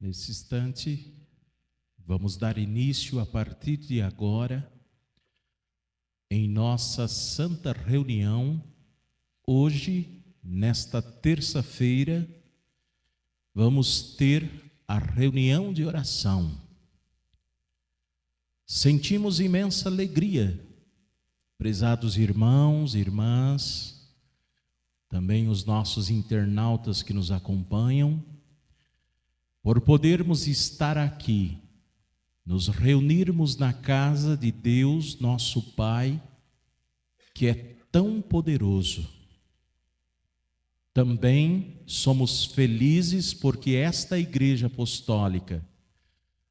Nesse instante, vamos dar início a partir de agora, em nossa santa reunião, hoje, nesta terça-feira, vamos ter a reunião de oração. Sentimos imensa alegria, prezados irmãos e irmãs, também os nossos internautas que nos acompanham, por podermos estar aqui, nos reunirmos na casa de Deus, nosso Pai, que é tão poderoso. Também somos felizes porque esta Igreja Apostólica,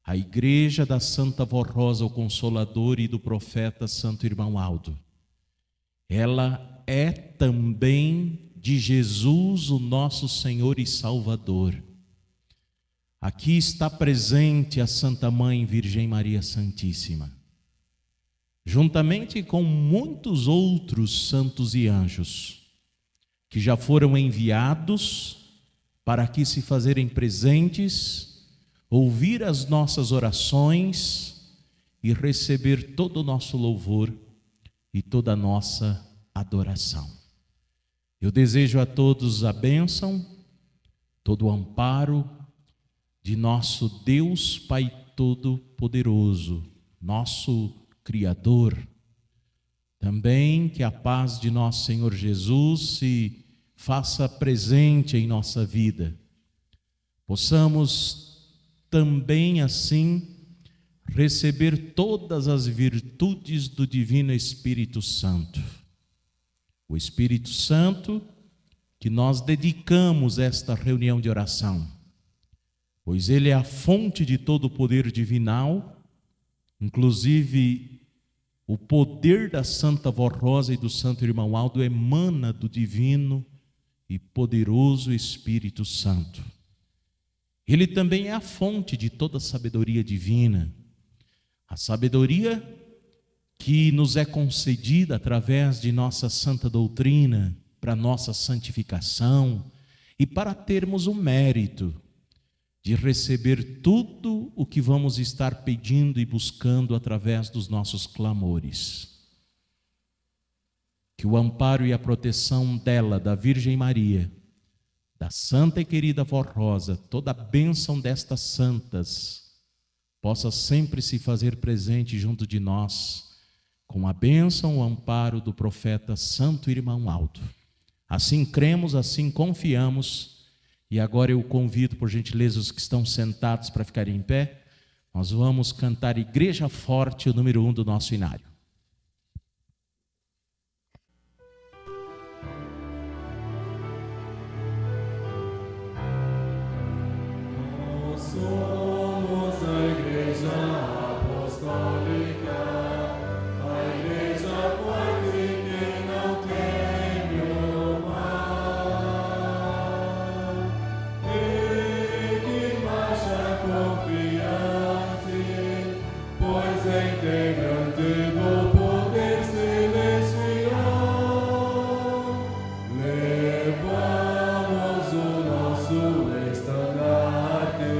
a Igreja da Santa Vó Rosa, o Consolador, e do profeta Santo Irmão Aldo, ela é também de Jesus, o nosso Senhor e Salvador. Aqui está presente a Santa Mãe Virgem Maria Santíssima, juntamente com muitos outros santos e anjos, que já foram enviados para aqui se fazerem presentes, ouvir as nossas orações e receber todo o nosso louvor e toda a nossa adoração. Eu desejo a todos a bênção, todo o amparo de nosso Deus Pai Todo-Poderoso, nosso Criador. Também que a paz de nosso Senhor Jesus se faça presente em nossa vida. Possamos também assim receber todas as virtudes do Divino Espírito Santo. O Espírito Santo que nós dedicamos esta reunião de oração, pois Ele é a fonte de todo o poder divinal, inclusive o poder da Santa Vó Rosa e do Santo Irmão Aldo emana do divino e poderoso Espírito Santo. Ele também é a fonte de toda a sabedoria divina, a sabedoria que nos é concedida através de nossa santa doutrina, para nossa santificação e para termos o mérito de receber tudo o que vamos estar pedindo e buscando através dos nossos clamores. Que o amparo e a proteção dela, da Virgem Maria, da Santa e querida Vó Rosa, toda a bênção destas santas, possa sempre se fazer presente junto de nós, com a bênção, o amparo do profeta Santo Irmão Aldo. Assim cremos, assim confiamos. E agora eu convido, por gentileza, os que estão sentados para ficarem em pé. Nós vamos cantar Igreja Forte, o número 1 do nosso inário. Nós somos a Igreja Apostólica, a Igreja forte que não teme o mal, e que marcha confiante, pois é integrante do poder celestial. Levamos o nosso estandarte,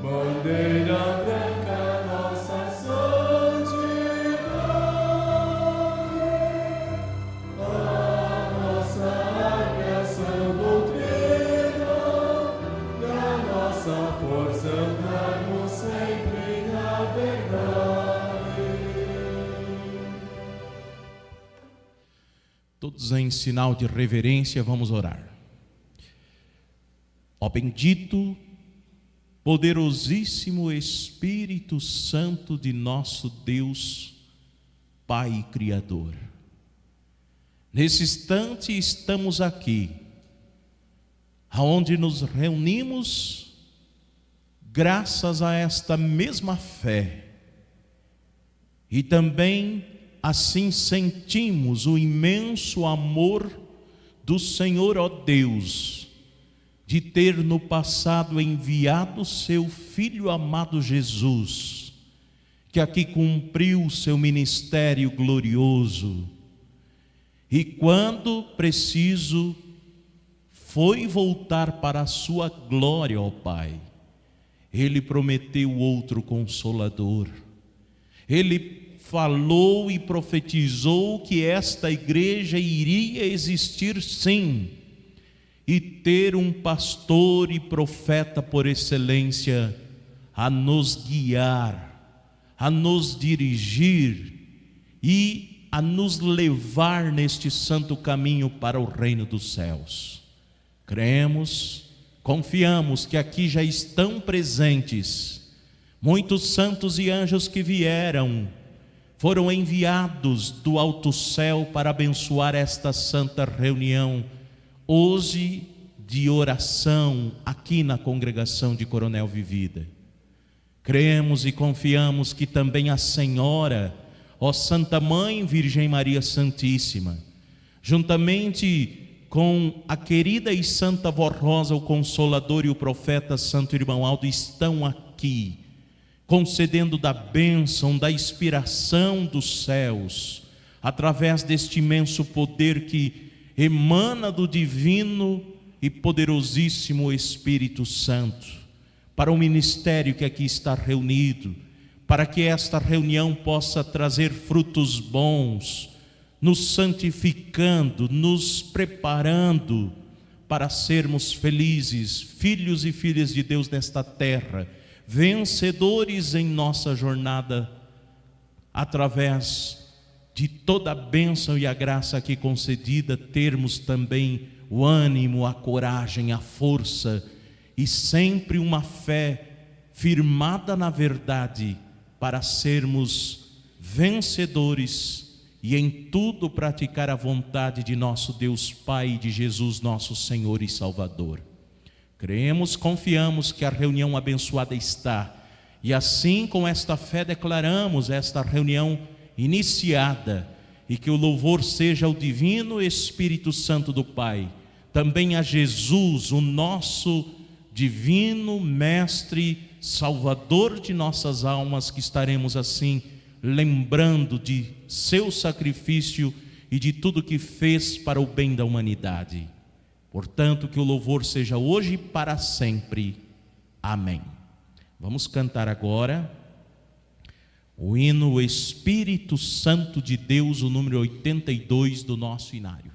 bandeira branca, nossa santidade, a nossa aviação doutrina, da nossa força andarmos sempre na verdade. Todos em sinal de reverência vamos orar. Ó bendito, poderosíssimo Espírito Santo de nosso Deus, Pai Criador. Nesse instante estamos aqui, aonde nos reunimos graças a esta mesma fé, e também assim sentimos o imenso amor do Senhor, ó Deus, de ter no passado enviado seu Filho amado Jesus, que aqui cumpriu seu ministério glorioso, e quando preciso foi voltar para a sua glória, ó Pai, Ele prometeu outro Consolador. Ele falou e profetizou que esta igreja iria existir sim, e ter um pastor e profeta por excelência a nos guiar, a nos dirigir e a nos levar neste santo caminho para o reino dos céus. Cremos, confiamos que aqui já estão presentes muitos santos e anjos que foram enviados do alto céu para abençoar esta santa reunião hoje de oração aqui na congregação de Coronel Vivida. Cremos e confiamos que também a Senhora, ó Santa Mãe Virgem Maria Santíssima, juntamente com a querida e santa Vó Rosa, o Consolador, e o profeta Santo Irmão Aldo, estão aqui, concedendo da bênção, da inspiração dos céus, através deste imenso poder que emana do divino e poderosíssimo Espírito Santo, para o ministério que aqui está reunido, para que esta reunião possa trazer frutos bons, nos santificando, nos preparando para sermos felizes, filhos e filhas de Deus nesta terra, vencedores em nossa jornada, através de toda a bênção e a graça aqui concedida, termos também o ânimo, a coragem, a força e sempre uma fé firmada na verdade, para sermos vencedores e em tudo praticar a vontade de nosso Deus Pai e de Jesus nosso Senhor e Salvador. Cremos, confiamos que a reunião abençoada está, e assim com esta fé declaramos esta reunião iniciada, e que o louvor seja ao divino Espírito Santo do Pai, também a Jesus, o nosso divino Mestre, Salvador de nossas almas, que estaremos assim lembrando de seu sacrifício e de tudo que fez para o bem da humanidade. Portanto, que o louvor seja hoje e para sempre. Amém. Vamos cantar agora o hino Espírito Santo de Deus, o número 82 do nosso inário.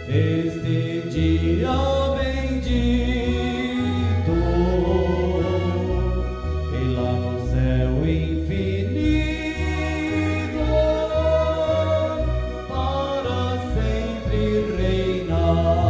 este dia bendito, e lá no céu infinito, para sempre reinar.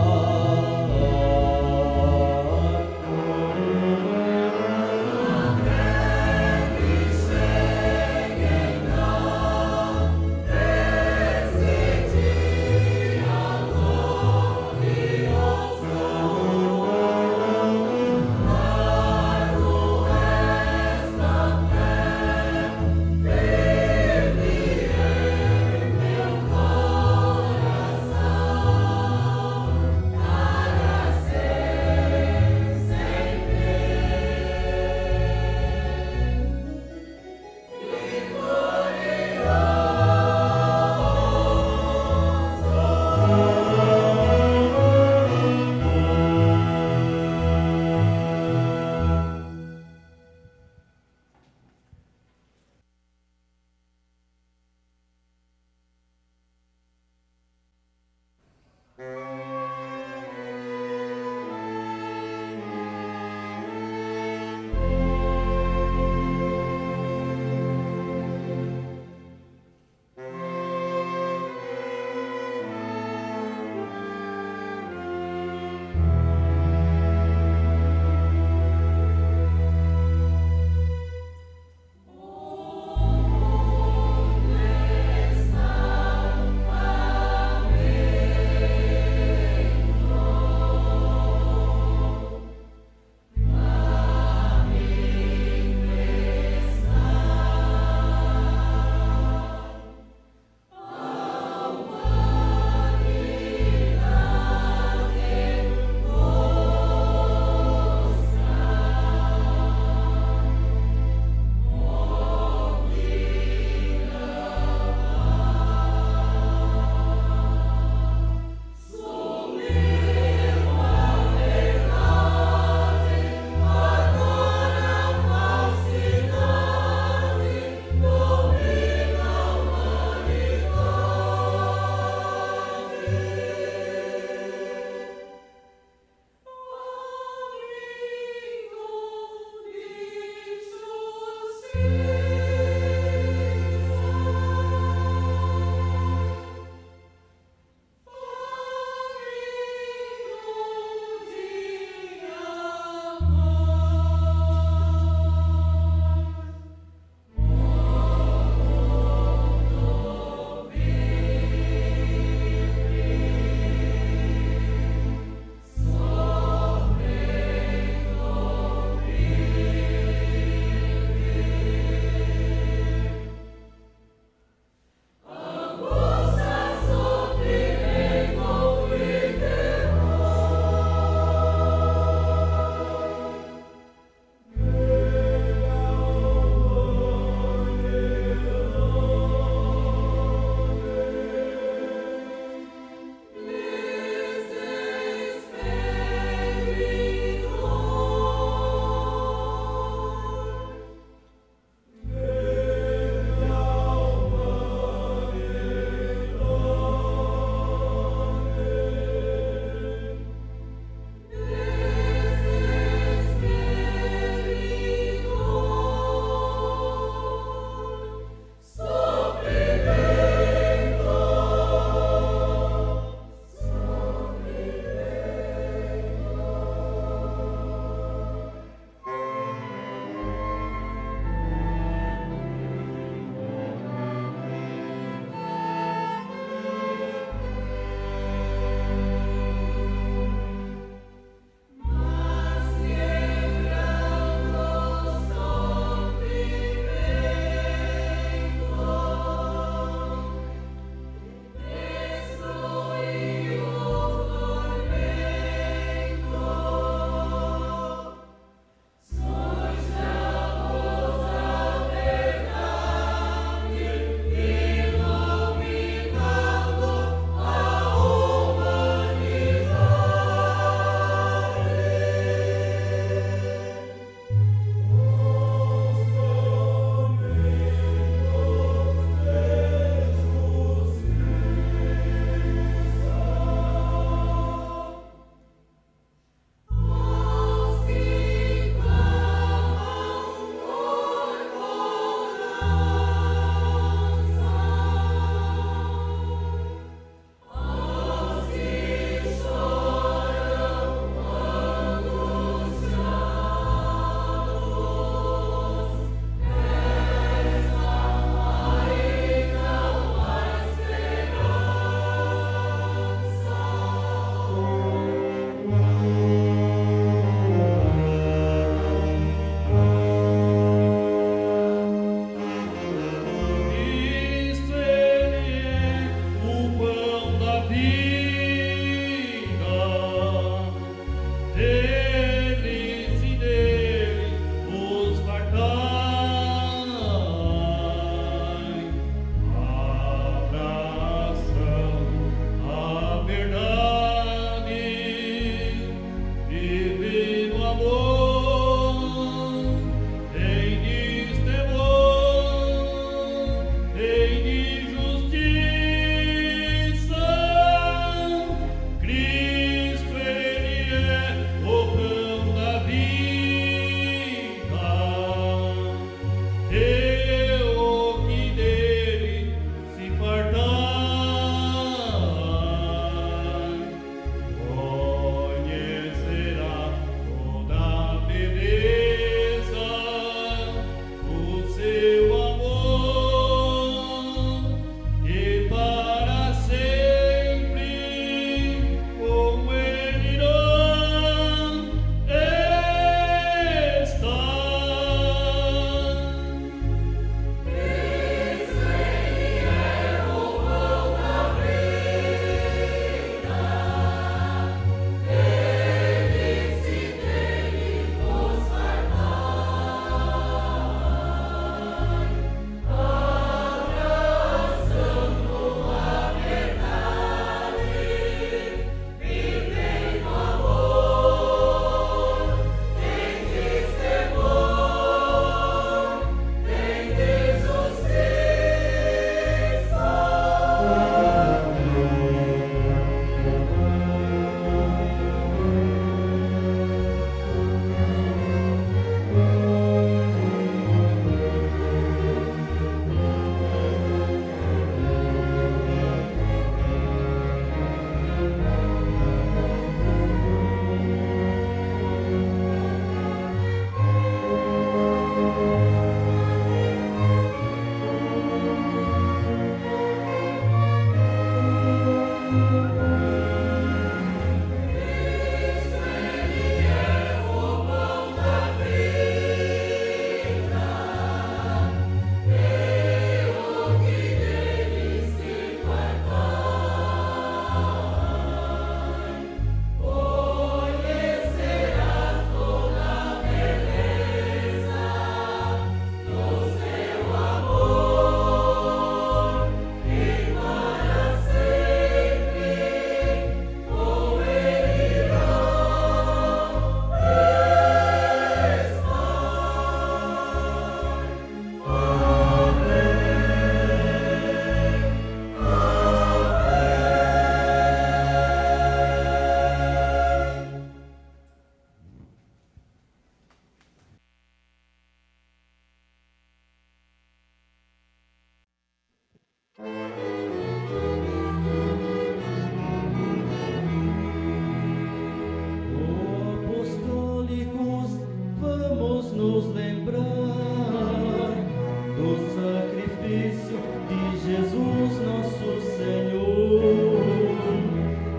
Jesus nosso Senhor,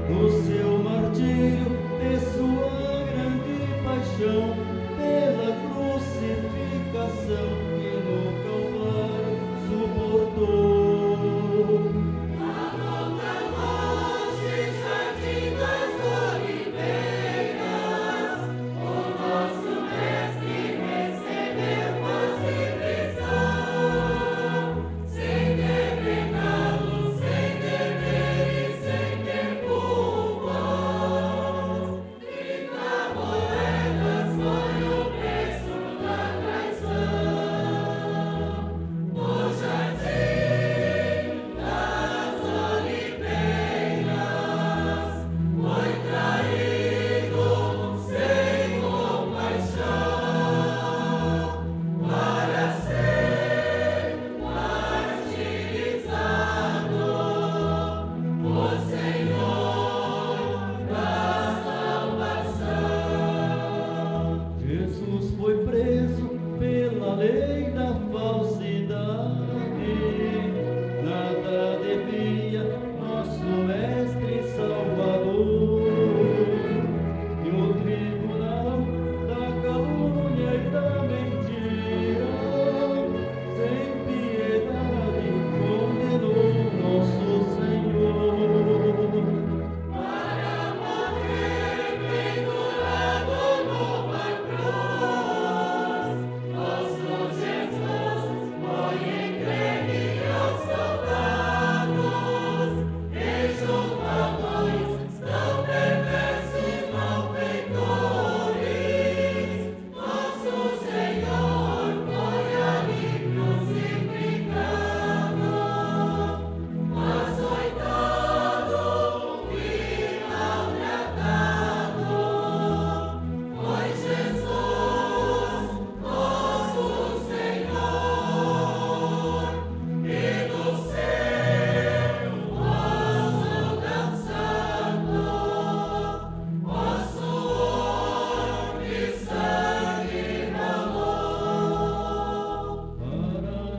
no seu martírio e sua grande paixão, pela crucificação que no Calvário suportou. Jesus foi preso pela lei da falsidade, nada devia nosso mestre Salvador. E o tribunal da calúnia e da mentira, sem piedade, condenou nosso Senhor.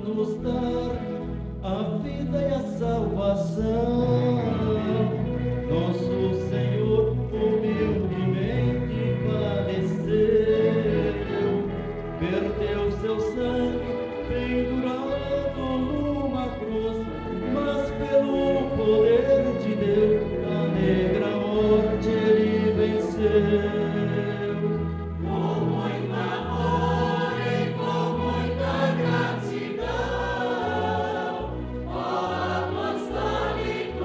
Nos dar a vida e a salvação, nosso Senhor humildemente padeceu, perdeu seu sangue pendurado numa cruz, mas pelo poder de Deus a negra morte ele venceu. Apostólico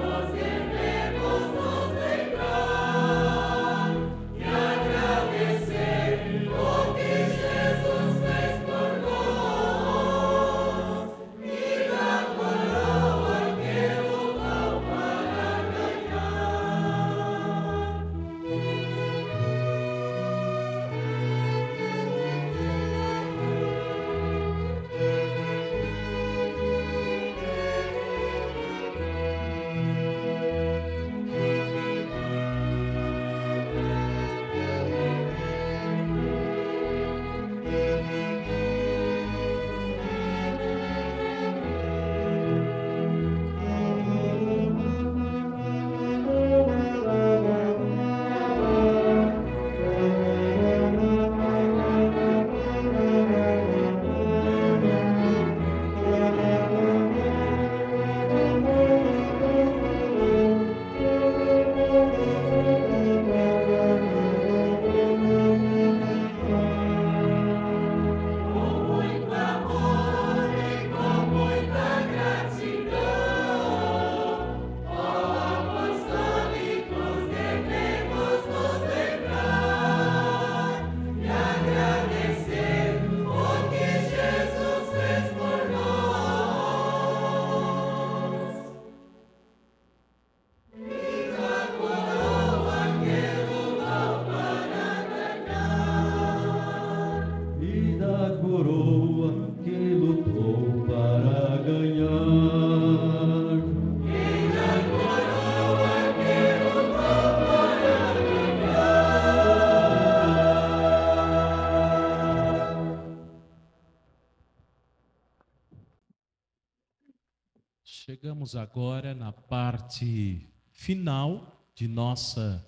Chegamos agora na parte final de nossa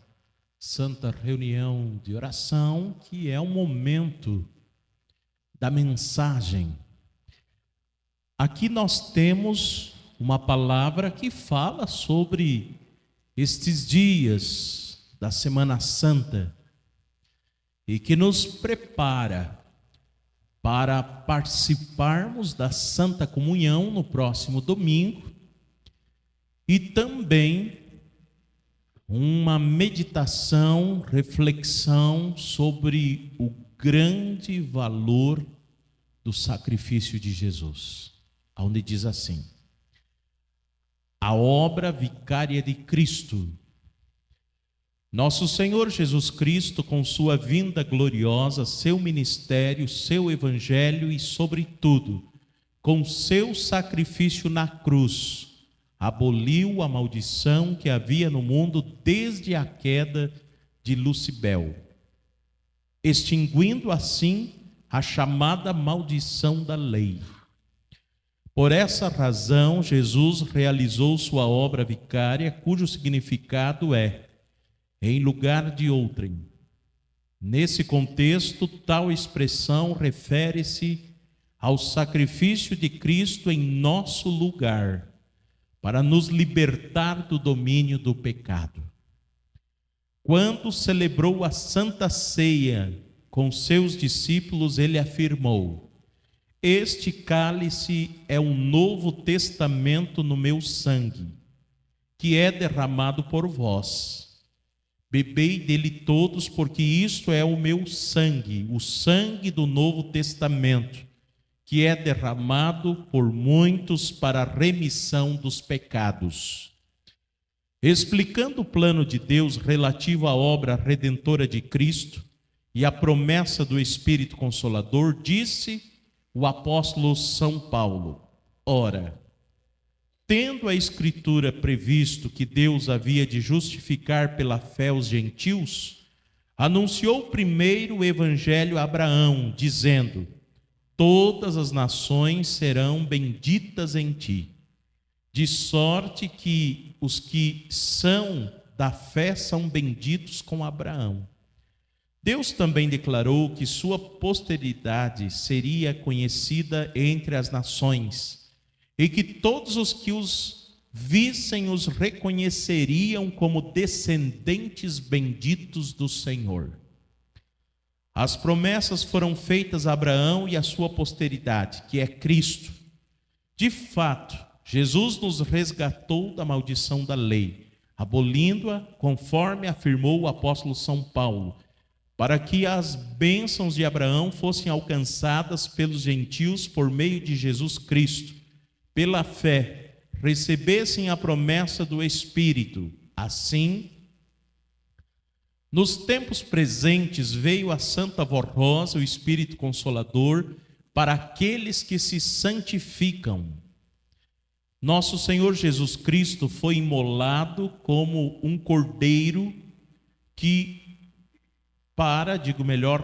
santa reunião de oração, que é o momento da mensagem. Aqui nós temos uma palavra que fala sobre estes dias da Semana Santa e que nos prepara para participarmos da Santa Comunhão no próximo domingo e também uma meditação, reflexão sobre o grande valor do sacrifício de Jesus, onde diz assim: a obra vicária de Cristo. Nosso Senhor Jesus Cristo, com sua vinda gloriosa, seu ministério, seu evangelho e, sobretudo, com seu sacrifício na cruz, aboliu a maldição que havia no mundo desde a queda de Lucibel, extinguindo assim a chamada maldição da lei. Por essa razão, Jesus realizou sua obra vicária, cujo significado é em lugar de outrem. Nesse contexto, tal expressão refere-se ao sacrifício de Cristo em nosso lugar, para nos libertar do domínio do pecado. Quando celebrou a Santa Ceia com seus discípulos, ele afirmou: este cálice é um novo testamento no meu sangue, que é derramado por vós. Bebei dele todos, porque isto é o meu sangue, o sangue do Novo Testamento, que é derramado por muitos para a remissão dos pecados. Explicando o plano de Deus relativo à obra redentora de Cristo e à promessa do Espírito Consolador, disse o apóstolo São Paulo: ora, tendo a Escritura previsto que Deus havia de justificar pela fé os gentios, anunciou primeiro o evangelho a Abraão, dizendo: todas as nações serão benditas em ti. De sorte que os que são da fé são benditos com Abraão. Deus também declarou que sua posteridade seria conhecida entre as nações, e que todos os que os vissem os reconheceriam como descendentes benditos do Senhor. As promessas foram feitas a Abraão e a sua posteridade, que é Cristo. De fato, Jesus nos resgatou da maldição da lei, abolindo-a, conforme afirmou o apóstolo São Paulo, para que as bênçãos de Abraão fossem alcançadas pelos gentios por meio de Jesus Cristo. Pela fé, recebessem a promessa do Espírito. Assim, nos tempos presentes veio a Santa Voz Rosa, o Espírito Consolador, para aqueles que se santificam. Nosso Senhor Jesus Cristo foi imolado como um cordeiro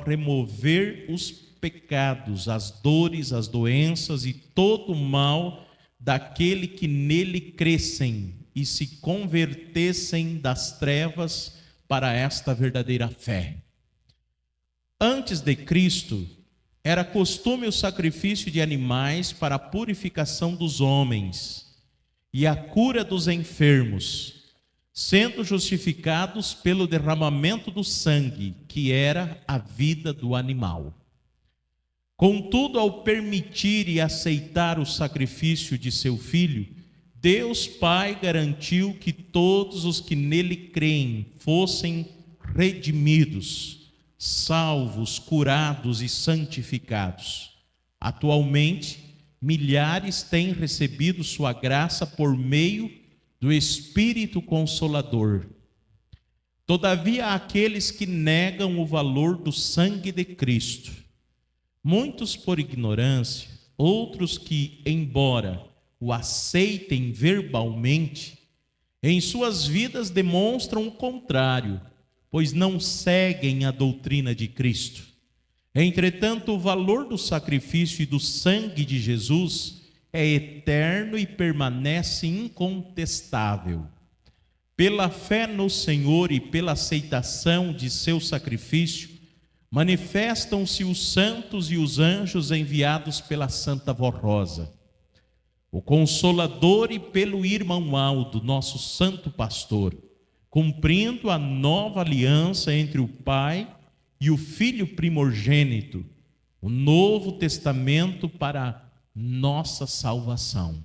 remover os pecados, as dores, as doenças e todo o mal daquele que nele crescem e se convertessem das trevas para esta verdadeira fé. Antes de Cristo, era costume o sacrifício de animais para a purificação dos homens e a cura dos enfermos, sendo justificados pelo derramamento do sangue, que era a vida do animal. Contudo, ao permitir e aceitar o sacrifício de seu Filho, Deus Pai garantiu que todos os que nele creem fossem redimidos, salvos, curados e santificados. Atualmente, milhares têm recebido sua graça por meio do Espírito Consolador. Todavia, há aqueles que negam o valor do sangue de Cristo. Muitos por ignorância, outros que, embora o aceitem verbalmente, em suas vidas demonstram o contrário, pois não seguem a doutrina de Cristo. Entretanto, o valor do sacrifício e do sangue de Jesus é eterno e permanece incontestável. Pela fé no Senhor e pela aceitação de seu sacrifício, manifestam-se os santos e os anjos enviados pela Santa Voz Rosa. O Consolador e pelo irmão Aldo, nosso santo pastor, cumprindo a nova aliança entre o Pai e o Filho primogênito, o Novo Testamento para nossa salvação.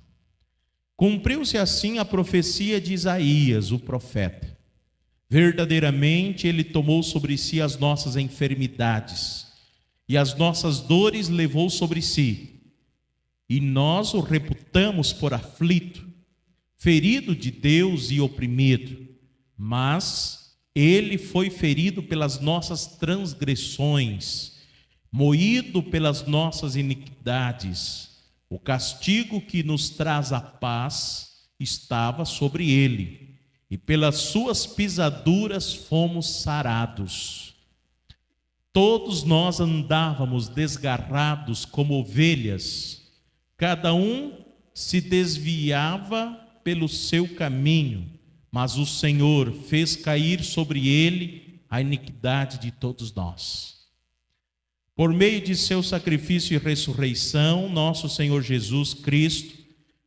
Cumpriu-se assim a profecia de Isaías, o profeta. Verdadeiramente ele tomou sobre si as nossas enfermidades e as nossas dores levou sobre si. E nós o reputamos por aflito, ferido de Deus e oprimido. Mas ele foi ferido pelas nossas transgressões, moído pelas nossas iniquidades. O castigo que nos traz a paz estava sobre ele, e pelas suas pisaduras fomos sarados. Todos nós andávamos desgarrados como ovelhas, cada um se desviava pelo seu caminho, mas o Senhor fez cair sobre ele a iniquidade de todos nós. Por meio de seu sacrifício e ressurreição, nosso Senhor Jesus Cristo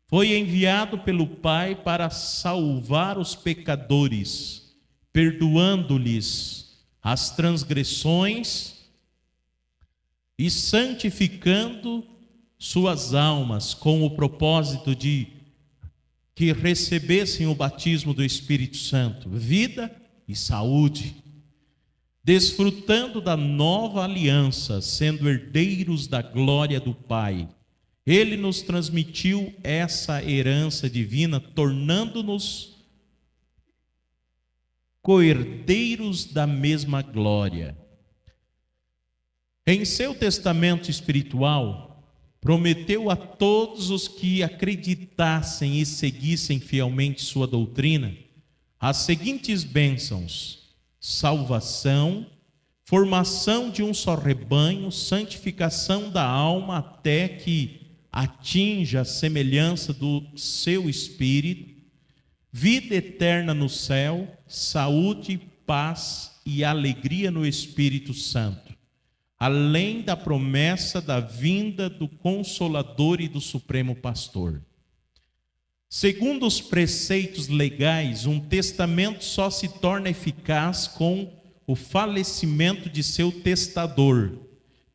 foi enviado pelo Pai para salvar os pecadores, perdoando-lhes as transgressões e santificando suas almas com o propósito de que recebessem o batismo do Espírito Santo, vida e saúde, desfrutando da nova aliança, sendo herdeiros da glória do Pai. Ele nos transmitiu essa herança divina, tornando-nos co-herdeiros da mesma glória. Em seu testamento espiritual, prometeu a todos os que acreditassem e seguissem fielmente sua doutrina as seguintes bênçãos: salvação, formação de um só rebanho, santificação da alma até que atinja a semelhança do seu Espírito, vida eterna no céu, saúde, paz e alegria no Espírito Santo, além da promessa da vinda do Consolador e do Supremo Pastor. Segundo os preceitos legais, um testamento só se torna eficaz com o falecimento de seu testador,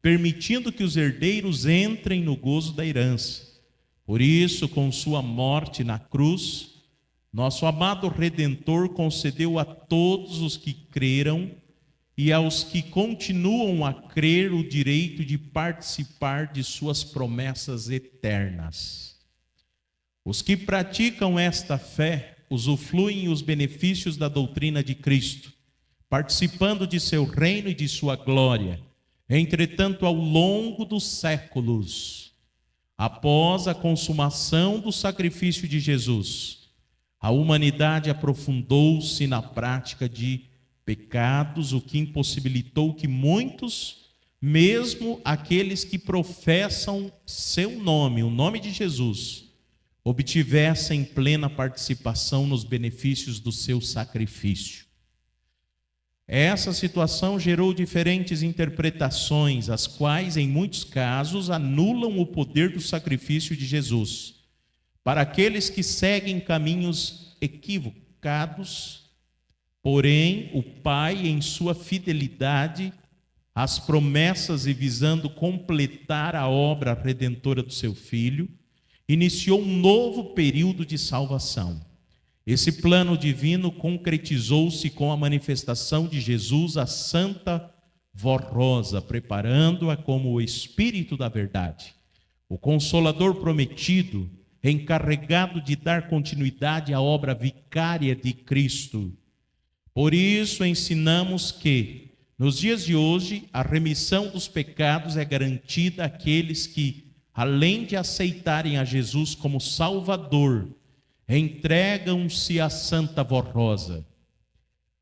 permitindo que os herdeiros entrem no gozo da herança. Por isso, com sua morte na cruz, nosso amado Redentor concedeu a todos os que creram e aos que continuam a crer o direito de participar de suas promessas eternas. Os que praticam esta fé usufruem os benefícios da doutrina de Cristo, participando de seu reino e de sua glória. Entretanto, ao longo dos séculos, após a consumação do sacrifício de Jesus, a humanidade aprofundou-se na prática de pecados, o que impossibilitou que muitos, mesmo aqueles que professam seu nome, o nome de Jesus, obtivessem plena participação nos benefícios do seu sacrifício. Essa situação gerou diferentes interpretações, as quais, em muitos casos, anulam o poder do sacrifício de Jesus. Para aqueles que seguem caminhos equivocados, porém, o Pai, em sua fidelidade às promessas e visando completar a obra redentora do seu Filho, iniciou um novo período de salvação. Esse plano divino concretizou-se com a manifestação de Jesus, a Santa Voz Rosa, preparando-a como o Espírito da verdade, o Consolador prometido, encarregado de dar continuidade à obra vicária de Cristo. Por isso ensinamos que, nos dias de hoje, a remissão dos pecados é garantida àqueles que, além de aceitarem a Jesus como Salvador, entregam-se à Santa Voz Rosa,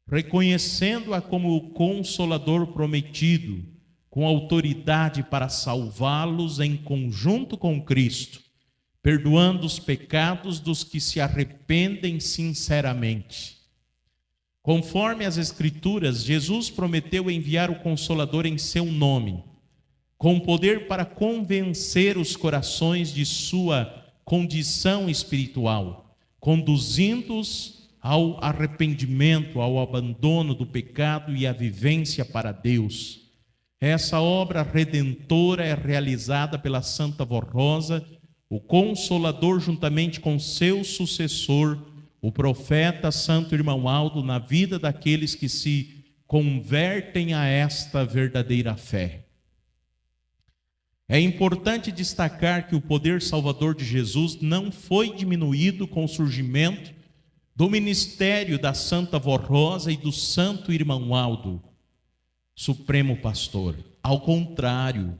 reconhecendo-a como o Consolador prometido, com autoridade para salvá-los em conjunto com Cristo, perdoando os pecados dos que se arrependem sinceramente. Conforme as Escrituras, Jesus prometeu enviar o Consolador em seu nome, com poder para convencer os corações de sua condição espiritual, conduzindo-os ao arrependimento, ao abandono do pecado e à vivência para Deus. Essa obra redentora é realizada pela Santa Voz Rosa, o Consolador, juntamente com seu sucessor, o profeta Santo Irmão Aldo, na vida daqueles que se convertem a esta verdadeira fé. É importante destacar que o poder salvador de Jesus não foi diminuído com o surgimento do ministério da Santa Voz Rosa e do Santo Irmão Aldo, Supremo Pastor. Ao contrário,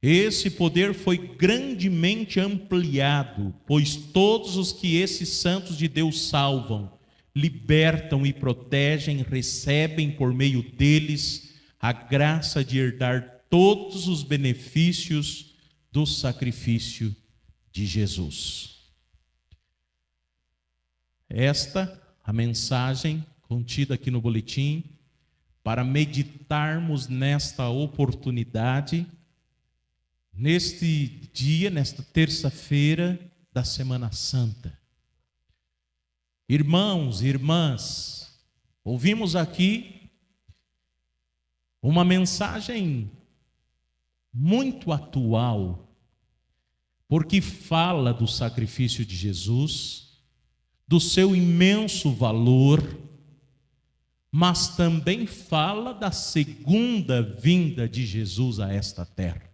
esse poder foi grandemente ampliado, pois todos os que esses santos de Deus salvam, libertam e protegem, recebem por meio deles a graça de herdar todos os benefícios do sacrifício de Jesus. Esta a mensagem contida aqui no boletim, para meditarmos nesta oportunidade, neste dia, nesta terça-feira da Semana Santa. Irmãos e irmãs, ouvimos aqui uma mensagem muito atual, porque fala do sacrifício de Jesus, do seu imenso valor, mas também fala da segunda vinda de Jesus a esta terra.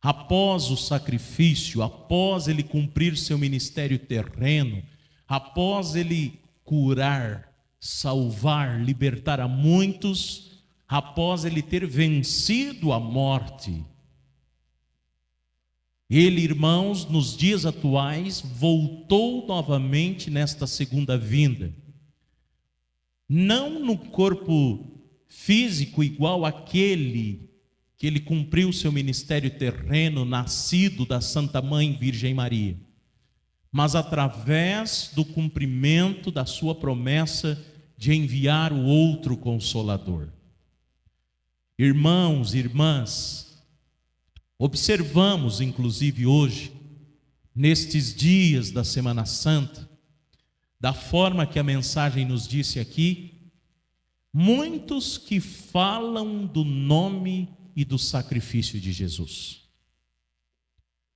Após o sacrifício, após ele cumprir seu ministério terreno, após ele curar, salvar, libertar a muitos, após ele ter vencido a morte, ele, irmãos, nos dias atuais, voltou novamente nesta segunda vinda. Não no corpo físico igual àquele que ele cumpriu seu ministério terreno, nascido da Santa Mãe Virgem Maria, mas através do cumprimento da sua promessa de enviar o outro Consolador. Irmãos e irmãs, observamos inclusive hoje, nestes dias da Semana Santa, da forma que a mensagem nos disse aqui, muitos que falam do nome e do sacrifício de Jesus.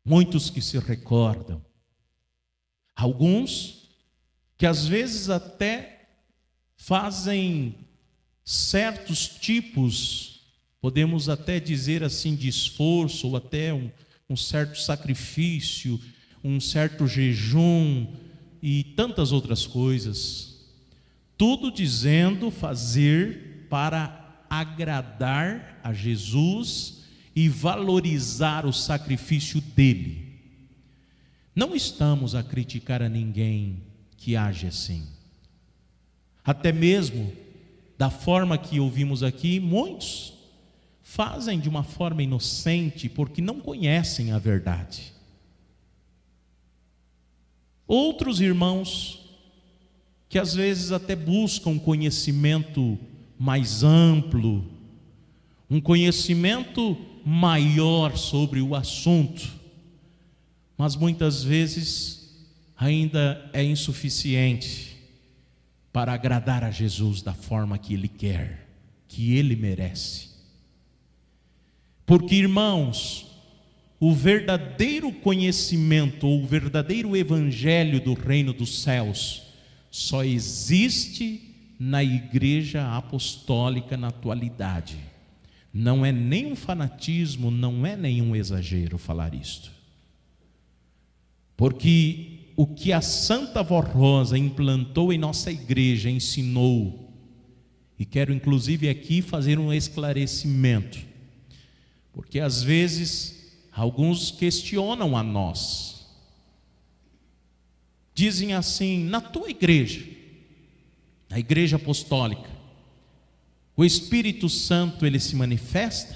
Muitos que se recordam. Alguns que às vezes até fazem certos tipos, podemos até dizer assim, de esforço, ou até um certo sacrifício, um certo jejum e tantas outras coisas. Tudo dizendo fazer para agradar a Jesus e valorizar o sacrifício dele. Não estamos a criticar a ninguém que age assim. Até mesmo da forma que ouvimos aqui, muitos fazem de uma forma inocente porque não conhecem a verdade. Outros irmãos que às vezes até buscam conhecimento mais amplo, um conhecimento maior sobre o assunto, mas muitas vezes ainda é insuficiente para agradar a Jesus da forma que Ele quer, que Ele merece. Porque, irmãos, o verdadeiro conhecimento, ou o verdadeiro evangelho do reino dos céus, só existe na Igreja Apostólica na atualidade. Não é nenhum fanatismo, não é nenhum exagero falar isto. Porque o que a Santa Voz Rosa implantou em nossa igreja, ensinou, e quero inclusive aqui fazer um esclarecimento, porque às vezes alguns questionam a nós, dizem assim: na tua igreja, na Igreja Apostólica, o Espírito Santo ele se manifesta?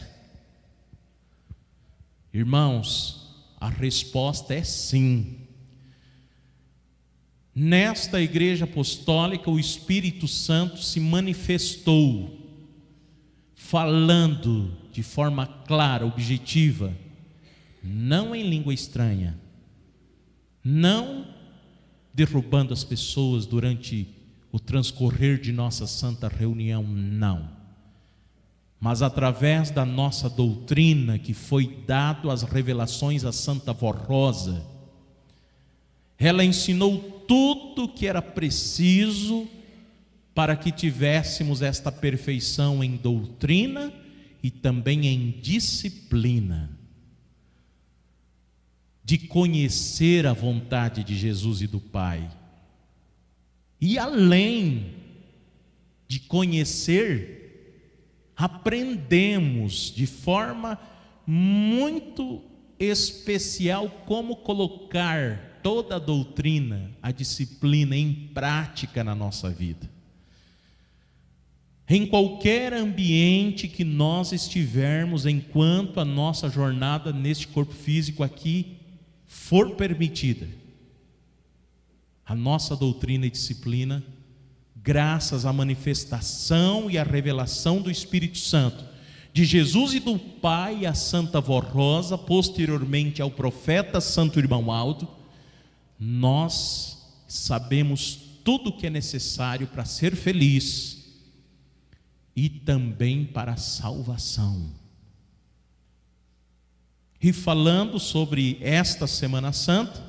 Irmãos, A resposta é sim. Nesta igreja apostólica, o Espírito Santo se manifestou, falando de forma clara, objetiva, não em língua estranha, não derrubando as pessoas durante o transcorrer de nossa santa reunião, não, mas através da nossa doutrina, que foi dado as revelações à Santa Vó Rosa. Ela ensinou tudo o que era preciso para que tivéssemos esta perfeição em doutrina e também em disciplina, de conhecer a vontade de Jesus e do Pai. E além de conhecer, aprendemos de forma muito especial como colocar toda a doutrina, a disciplina em prática na nossa vida. Em qualquer ambiente que nós estivermos, enquanto a nossa jornada neste corpo físico aqui for permitida, a nossa doutrina e disciplina, graças à manifestação e à revelação do Espírito Santo, de Jesus e do Pai, a Santa Vó Rosa, posteriormente ao profeta Santo Irmão Aldo, nós sabemos tudo o que é necessário para ser feliz e também para a salvação. E falando sobre esta Semana Santa,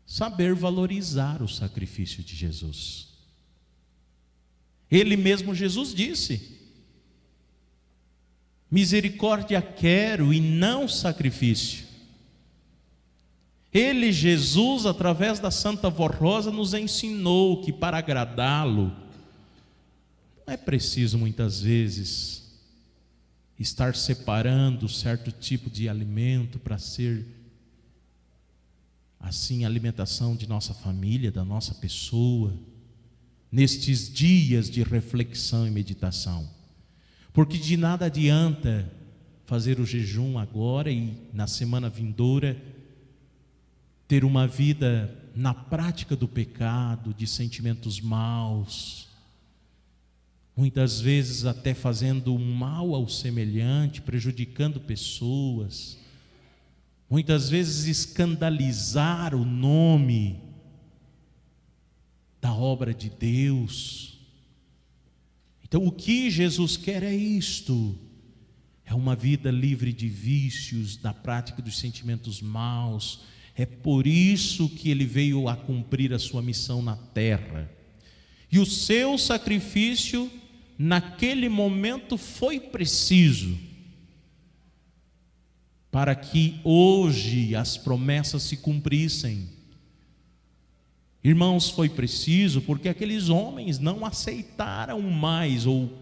saber valorizar o sacrifício de Jesus. Ele mesmo, Jesus, disse: misericórdia quero e não sacrifício. Ele, Jesus, através da Santa Vó Rosa, nos ensinou que para agradá-lo não é preciso muitas vezes estar separando certo tipo de alimento para ser assim a alimentação de nossa família, da nossa pessoa, nestes dias de reflexão e meditação. Porque de nada adianta fazer o jejum agora e na semana vindoura ter uma vida na prática do pecado, de sentimentos maus, muitas vezes até fazendo um mal ao semelhante, prejudicando pessoas, muitas vezes escandalizar o nome da obra de Deus. Então o que Jesus quer é isto, é uma vida livre de vícios, da prática dos sentimentos maus. É por isso que ele veio a cumprir a sua missão na terra. E o seu sacrifício naquele momento foi preciso para que hoje as promessas se cumprissem. Irmãos, foi preciso porque aqueles homens não aceitaram mais, ou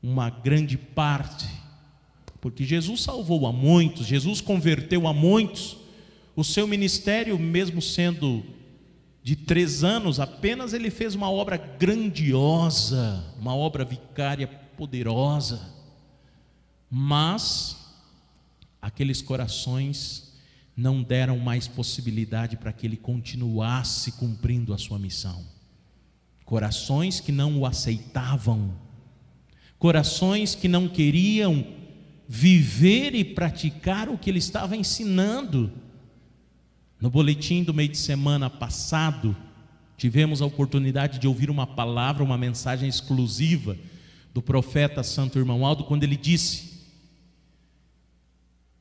uma grande parte, porque Jesus salvou a muitos, Jesus converteu a muitos. O seu ministério, mesmo sendo de 3 anos apenas, ele fez uma obra grandiosa, uma obra vicária poderosa. Mas aqueles corações não deram mais possibilidade para que ele continuasse cumprindo a sua missão. Corações que não o aceitavam, corações que não queriam viver e praticar o que ele estava ensinando. No boletim do meio de semana passado, tivemos a oportunidade de ouvir uma palavra, uma mensagem exclusiva do profeta Santo Irmão Aldo, quando ele disse: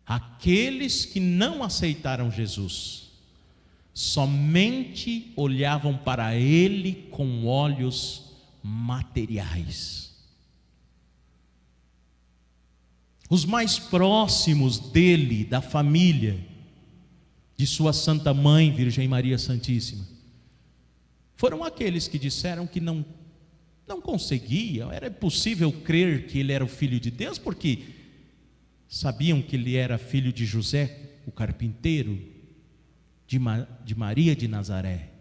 aqueles que não aceitaram Jesus somente olhavam para ele com olhos materiais. Os mais próximos dele, da família, de sua Santa Mãe, Virgem Maria Santíssima, foram aqueles que disseram que não conseguiam, era impossível crer que ele era o Filho de Deus, porque sabiam que ele era filho de José, o carpinteiro, de Maria de Nazaré,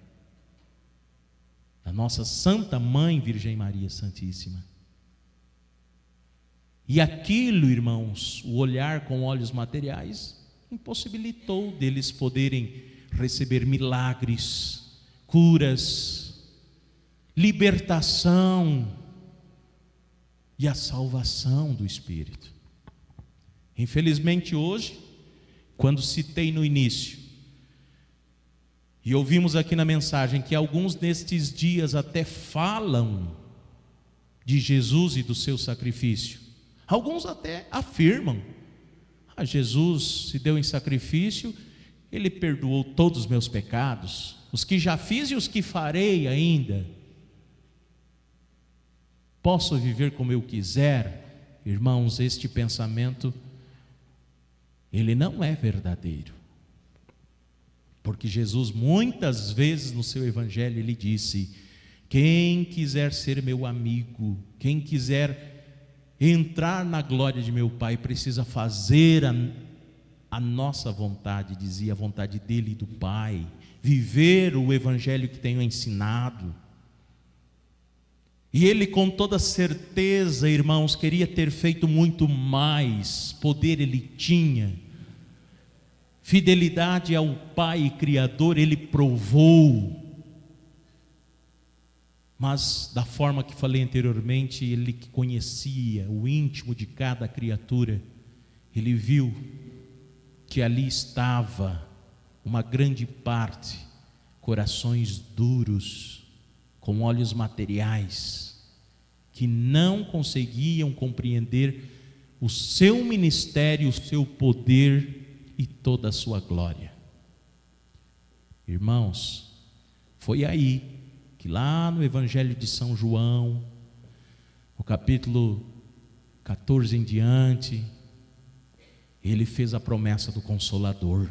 da nossa Santa Mãe, Virgem Maria Santíssima. E aquilo, irmãos, o olhar com olhos materiais, impossibilitou deles poderem receber milagres, curas, libertação e a salvação do Espírito. Infelizmente hoje, quando citei no início, e ouvimos aqui na mensagem que alguns nestes dias até falam de Jesus e do seu sacrifício, alguns até afirmam: Jesus se deu em sacrifício, Ele perdoou todos os meus pecados, os que já fiz e os que farei ainda. Posso viver como eu quiser? Irmãos, este pensamento, ele não é verdadeiro. Porque Jesus muitas vezes no seu evangelho ele disse: quem quiser ser meu amigo, quem quiser entrar na glória de meu Pai, precisa fazer a nossa vontade, dizia, a vontade dele e do Pai, viver o evangelho que tenho ensinado. E ele com toda certeza, irmãos, queria ter feito muito mais, poder ele tinha, fidelidade ao Pai Criador ele provou, mas da forma que falei anteriormente, ele que conhecia o íntimo de cada criatura, ele viu que ali estava uma grande parte, corações duros, com olhos materiais, que não conseguiam compreender o seu ministério, o seu poder e toda a sua glória. Irmãos, foi aí que lá no Evangelho de São João, no capítulo 14 em diante, ele fez a promessa do Consolador.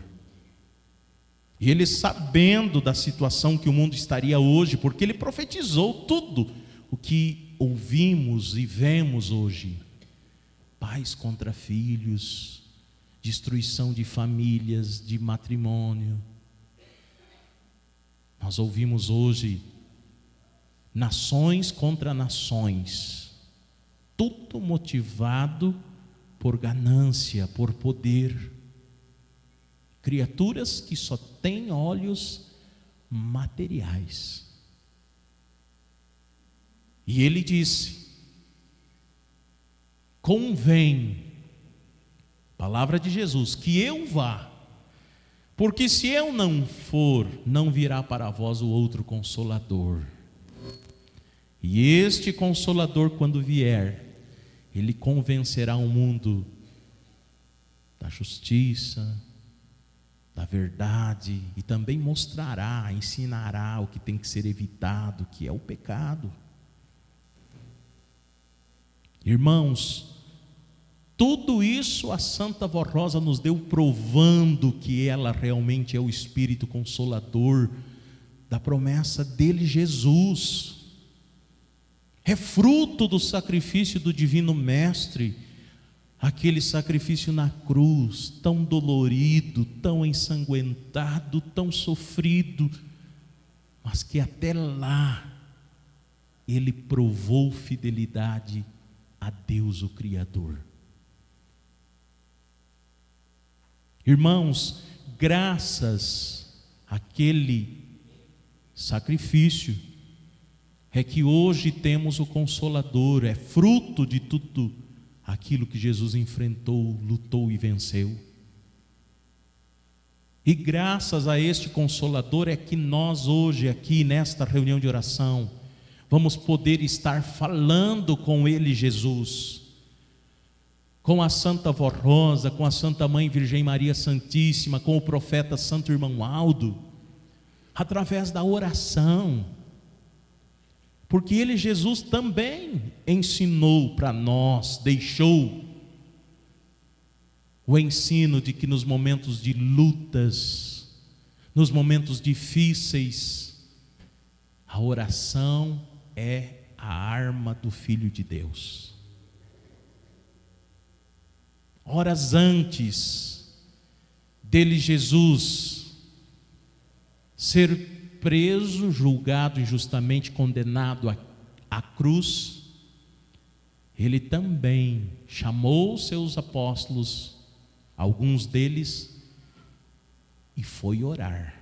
E ele, sabendo da situação que o mundo estaria hoje, porque ele profetizou tudo o que ouvimos e vemos hoje: pais contra filhos, destruição de famílias, de matrimônio. Nós ouvimos hoje nações contra nações, tudo motivado por ganância, por poder. Criaturas que só têm olhos materiais. E ele disse: convém, palavra de Jesus, que eu vá, porque se eu não for, não virá para vós o outro Consolador. E este Consolador, quando vier, ele convencerá o mundo da justiça, da verdade, e também mostrará, ensinará o que tem que ser evitado, que é o pecado. Irmãos, tudo isso a Santa Vó Rosa nos deu, provando que ela realmente é o Espírito Consolador da promessa dele, Jesus. É fruto do sacrifício do Divino Mestre, aquele sacrifício na cruz, tão dolorido, tão ensanguentado, tão sofrido, mas que até lá ele provou fidelidade a Deus o Criador. Irmãos, graças àquele sacrifício, é que hoje temos o Consolador, é fruto de tudo aquilo que Jesus enfrentou, lutou e venceu. E graças a este Consolador é que nós hoje aqui nesta reunião de oração vamos poder estar falando com Ele, Jesus, com a Santa Vó Rosa, com a Santa Mãe Virgem Maria Santíssima, com o profeta Santo Irmão Aldo, através da oração. Porque ele, Jesus, também ensinou para nós, deixou o ensino de que nos momentos de lutas, nos momentos difíceis, a oração é a arma do Filho de Deus. Horas antes dele, Jesus, ser preso, julgado injustamente, condenado à cruz, ele também chamou seus apóstolos, alguns deles, e foi orar.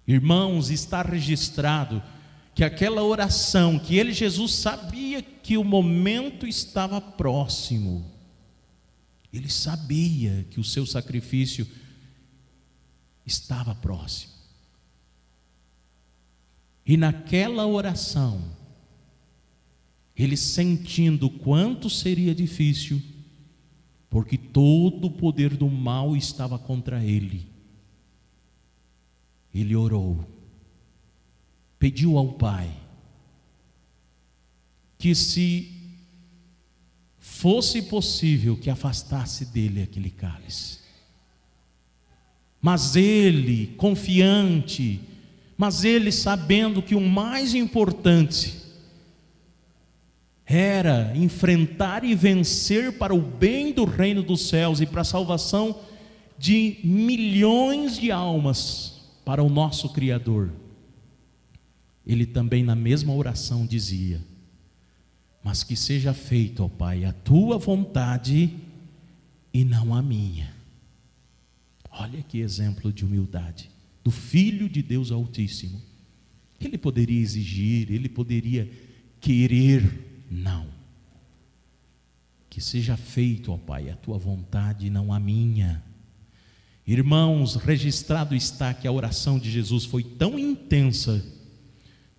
Irmãos, está registrado que aquela oração, que ele, Jesus, sabia que o momento estava próximo. Ele sabia que o seu sacrifício estava próximo. E naquela oração, ele sentindo o quanto seria difícil, porque todo o poder do mal estava contra ele, ele orou, pediu ao Pai que, se fosse possível, que afastasse dele aquele cálice. Mas ele, confiante, mas ele sabendo que o mais importante era enfrentar e vencer para o bem do reino dos céus e para a salvação de milhões de almas para o nosso Criador. Ele também, na mesma oração, dizia: mas que seja feito, ó Pai, a tua vontade e não a minha. Olha que exemplo de humildade do Filho de Deus Altíssimo. Ele poderia exigir, ele poderia querer, não. Que seja feito, ó Pai, a tua vontade e não a minha. Irmãos, registrado está que a oração de Jesus foi tão intensa,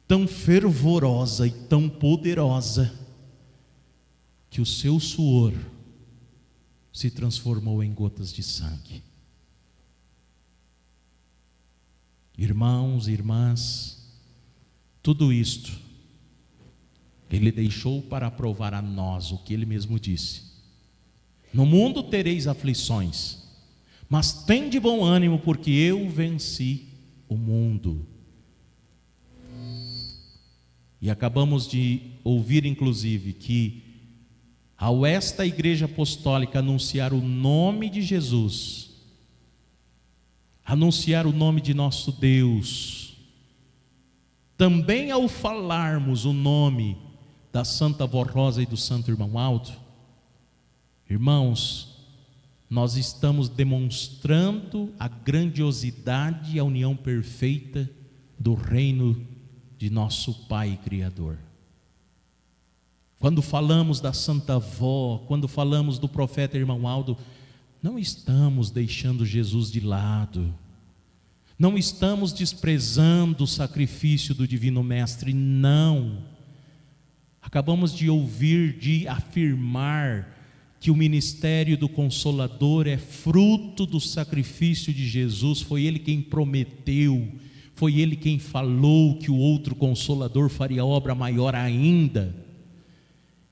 tão fervorosa e tão poderosa, que o seu suor se transformou em gotas de sangue. Irmãos e irmãs, tudo isto ele deixou para provar a nós o que ele mesmo disse: no mundo tereis aflições, mas tende bom ânimo, porque eu venci o mundo. E acabamos de ouvir, inclusive, que ao esta igreja apostólica anunciar o nome de Jesus, anunciar o nome de nosso Deus, também ao falarmos o nome da Santa Vó Rosa e do Santo Irmão Aldo, irmãos, nós estamos demonstrando a grandiosidade e a união perfeita do reino de nosso Pai Criador. Quando falamos da Santa Vó, quando falamos do profeta Irmão Aldo, não estamos deixando Jesus de lado, não estamos desprezando o sacrifício do Divino Mestre, não. Acabamos de ouvir, de afirmar que o ministério do Consolador é fruto do sacrifício de Jesus. Foi Ele quem prometeu, foi Ele quem falou que o outro Consolador faria obra maior ainda.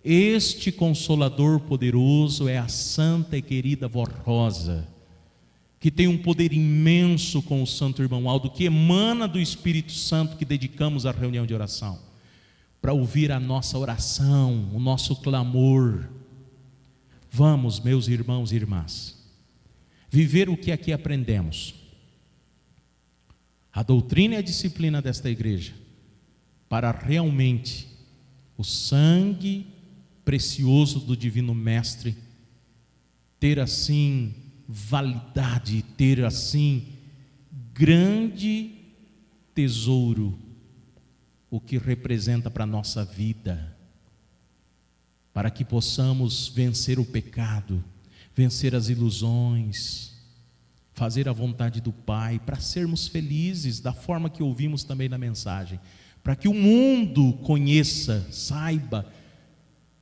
Este Consolador poderoso é a Santa e querida Vó Rosa, que tem um poder imenso com o Santo Irmão Aldo, que emana do Espírito Santo, que dedicamos à reunião de oração, para ouvir a nossa oração, o nosso clamor. Vamos, meus irmãos e irmãs, viver o que aqui aprendemos, a doutrina e a disciplina desta igreja, para realmente o sangue precioso do Divino Mestre ter assim validade, ter assim grande tesouro, o que representa para a nossa vida, para que possamos vencer o pecado, vencer as ilusões, fazer a vontade do Pai, para sermos felizes da forma que ouvimos também na mensagem, para que o mundo conheça, saiba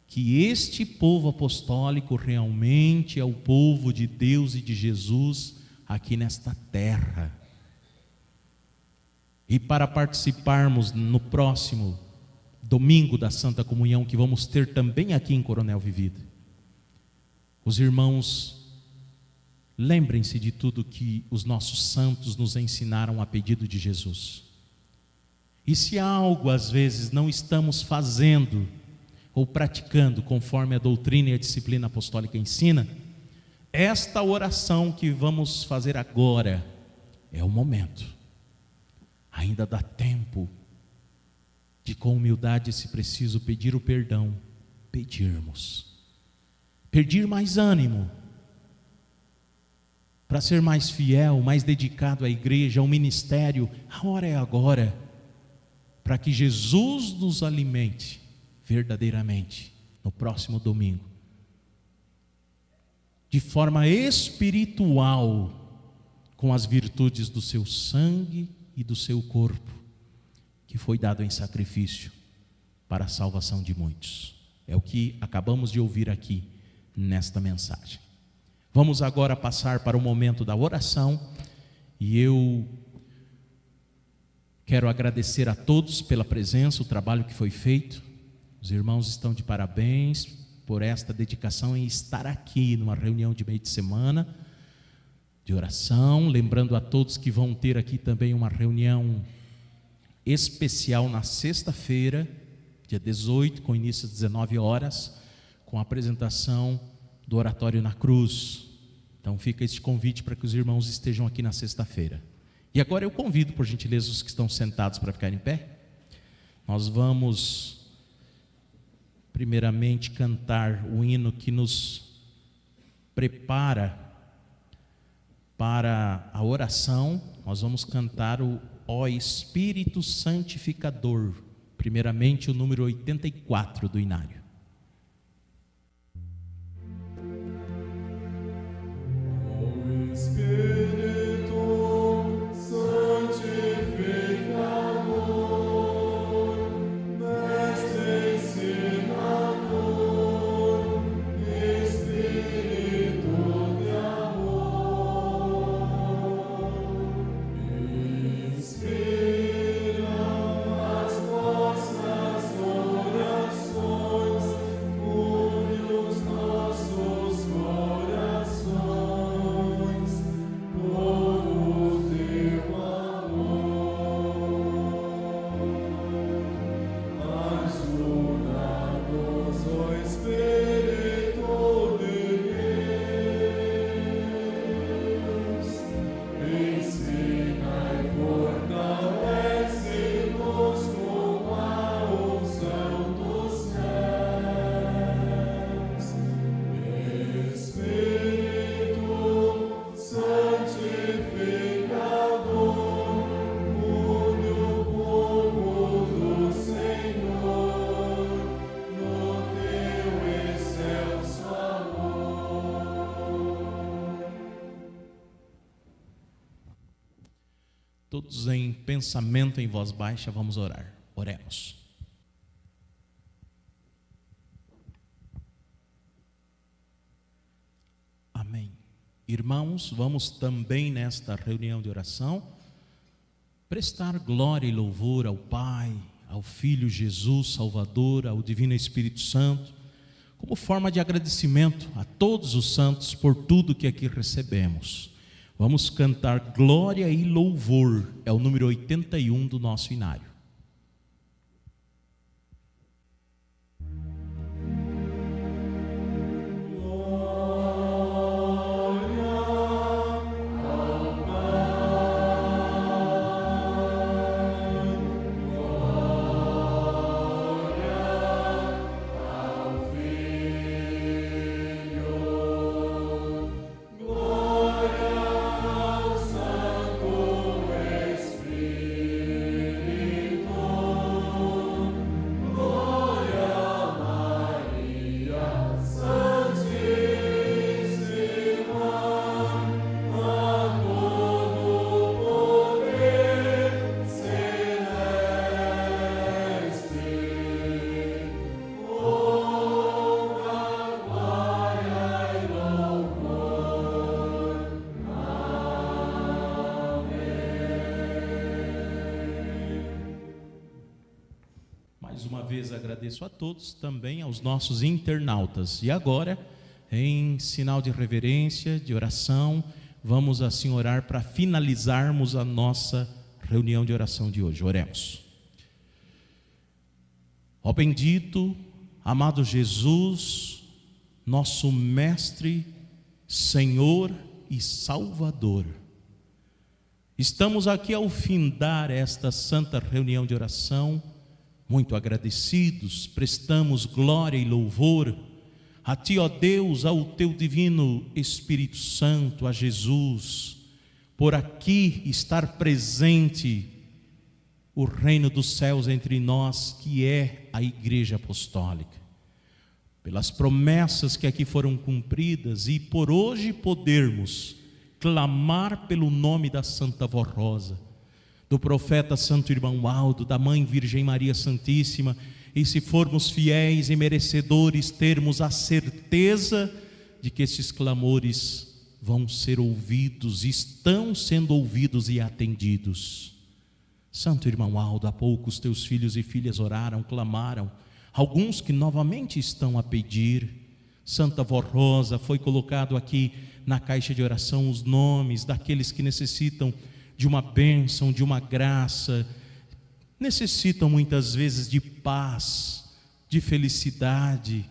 que este povo apostólico realmente é o povo de Deus e de Jesus aqui nesta terra. E para participarmos no próximo domingo da Santa Comunhão, que vamos ter também aqui em Coronel Vivida, os irmãos, lembrem-se de tudo que os nossos santos nos ensinaram a pedido de Jesus. E se algo às vezes não estamos fazendo ou praticando conforme a doutrina e a disciplina apostólica ensina, esta oração que vamos fazer agora é o momento. Ainda dá tempo de, com humildade, se preciso, pedir o perdão, pedir mais ânimo, para ser mais fiel, mais dedicado à igreja, ao ministério. A hora é agora, para que Jesus nos alimente verdadeiramente no próximo domingo, de forma espiritual, com as virtudes do seu sangue e do seu corpo, que foi dado em sacrifício para a salvação de muitos. É o que acabamos de ouvir aqui nesta mensagem. Vamos agora passar para o momento da oração, e eu quero agradecer a todos pela presença, o trabalho que foi feito. Os irmãos estão de parabéns por esta dedicação em estar aqui numa reunião de meio de semana de oração, lembrando a todos que vão ter aqui também uma reunião especial na sexta-feira, dia 18, com início às 19 horas, com a apresentação do Oratório na Cruz. Então fica este convite para que os irmãos estejam aqui na sexta-feira. E agora eu convido, por gentileza, os que estão sentados para ficarem em pé. Nós vamos primeiramente cantar o hino que nos prepara para a oração. Nós vamos cantar o Ó Espírito Santificador, primeiramente o número 84 do Inário. Todos em pensamento em voz baixa, vamos orar. Oremos. Amém. Irmãos, vamos também nesta reunião de oração prestar glória e louvor ao Pai, ao Filho Jesus Salvador, ao Divino Espírito Santo, como forma de agradecimento a todos os santos por tudo que aqui recebemos. Vamos cantar glória e louvor, é o número 81 do nosso inário. Agradeço a todos, também aos nossos internautas. E agora, em sinal de reverência, de oração, vamos assim orar para finalizarmos a nossa reunião de oração de hoje. Oremos. Ó bendito, amado Jesus, nosso Mestre, Senhor e Salvador, estamos aqui ao findar esta santa reunião de oração, muito agradecidos, prestamos glória e louvor A Ti, ó Deus, ao Teu divino Espírito Santo, a Jesus, por aqui estar presente o reino dos céus entre nós, que é a Igreja Apostólica. Pelas promessas que aqui foram cumpridas e por hoje podermos clamar pelo nome da Santa Vó Rosa, do profeta Santo Irmão Aldo, da Mãe Virgem Maria Santíssima, e se formos fiéis e merecedores, termos a certeza de que esses clamores vão ser ouvidos, estão sendo ouvidos e atendidos. Santo Irmão Aldo, há pouco os teus filhos e filhas oraram, clamaram, alguns que novamente estão a pedir. Santa Vó Rosa, foi colocado aqui na caixa de oração os nomes daqueles que necessitam de uma bênção, de uma graça, necessitam muitas vezes de paz, de felicidade,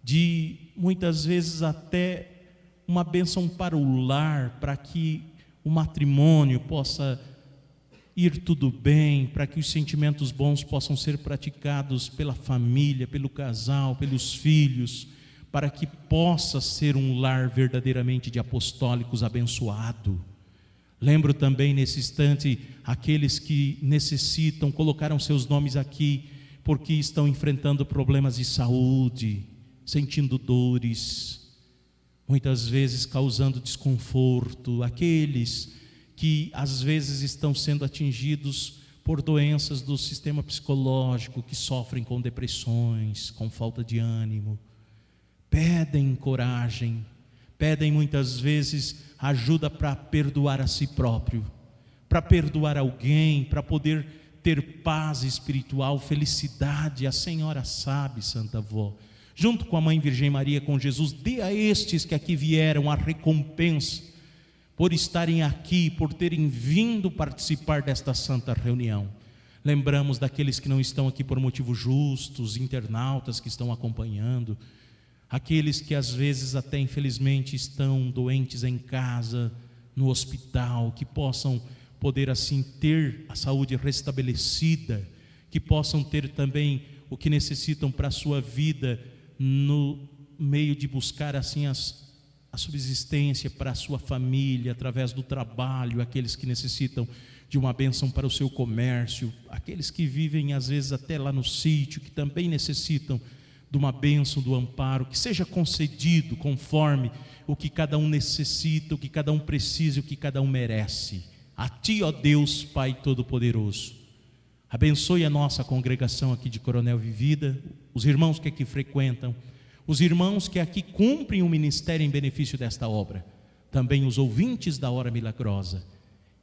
de muitas vezes até uma bênção para o lar, para que o matrimônio possa ir tudo bem, para que os sentimentos bons possam ser praticados pela família, pelo casal, pelos filhos, para que possa ser um lar verdadeiramente de apostólicos abençoado. Lembro também nesse instante aqueles que necessitam, colocaram seus nomes aqui, porque estão enfrentando problemas de saúde, sentindo dores, muitas vezes causando desconforto, aqueles que às vezes estão sendo atingidos por doenças do sistema psicológico, que sofrem com depressões, com falta de ânimo, pedem coragem, pedem muitas vezes ajuda para perdoar a si próprio, para perdoar alguém, para poder ter paz espiritual, felicidade. A Senhora sabe, Santa Avó, junto com a Mãe Virgem Maria, com Jesus, dê a estes que aqui vieram a recompensa por estarem aqui, por terem vindo participar desta santa reunião. Lembramos daqueles que não estão aqui por motivos justos, internautas que estão acompanhando, aqueles que às vezes até infelizmente estão doentes em casa, no hospital, que possam poder assim ter a saúde restabelecida, que possam ter também o que necessitam para a sua vida, no meio de buscar assim a subsistência para a sua família, através do trabalho, aqueles que necessitam de uma bênção para o seu comércio, aqueles que vivem às vezes até lá no sítio, que também necessitam de uma bênção, do amparo, que seja concedido conforme o que cada um necessita, o que cada um precisa, o que cada um merece. A Ti, ó Deus, Pai Todo-Poderoso, abençoe a nossa congregação aqui de Coronel Vivida, os irmãos que aqui frequentam, os irmãos que aqui cumprem o ministério em benefício desta obra, também os ouvintes da Hora Milagrosa,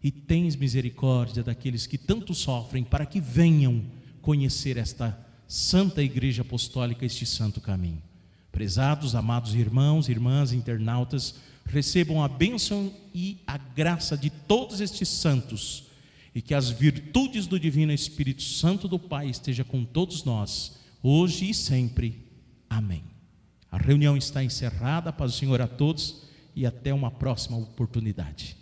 e tens misericórdia daqueles que tanto sofrem, para que venham conhecer esta Santa Igreja Apostólica, este santo caminho. Prezados, amados irmãos, irmãs, internautas, recebam a bênção e a graça de todos estes santos, e que as virtudes do Divino Espírito Santo do Pai esteja com todos nós, hoje e sempre. Amém. A reunião está encerrada. Paz do Senhor a todos e até uma próxima oportunidade.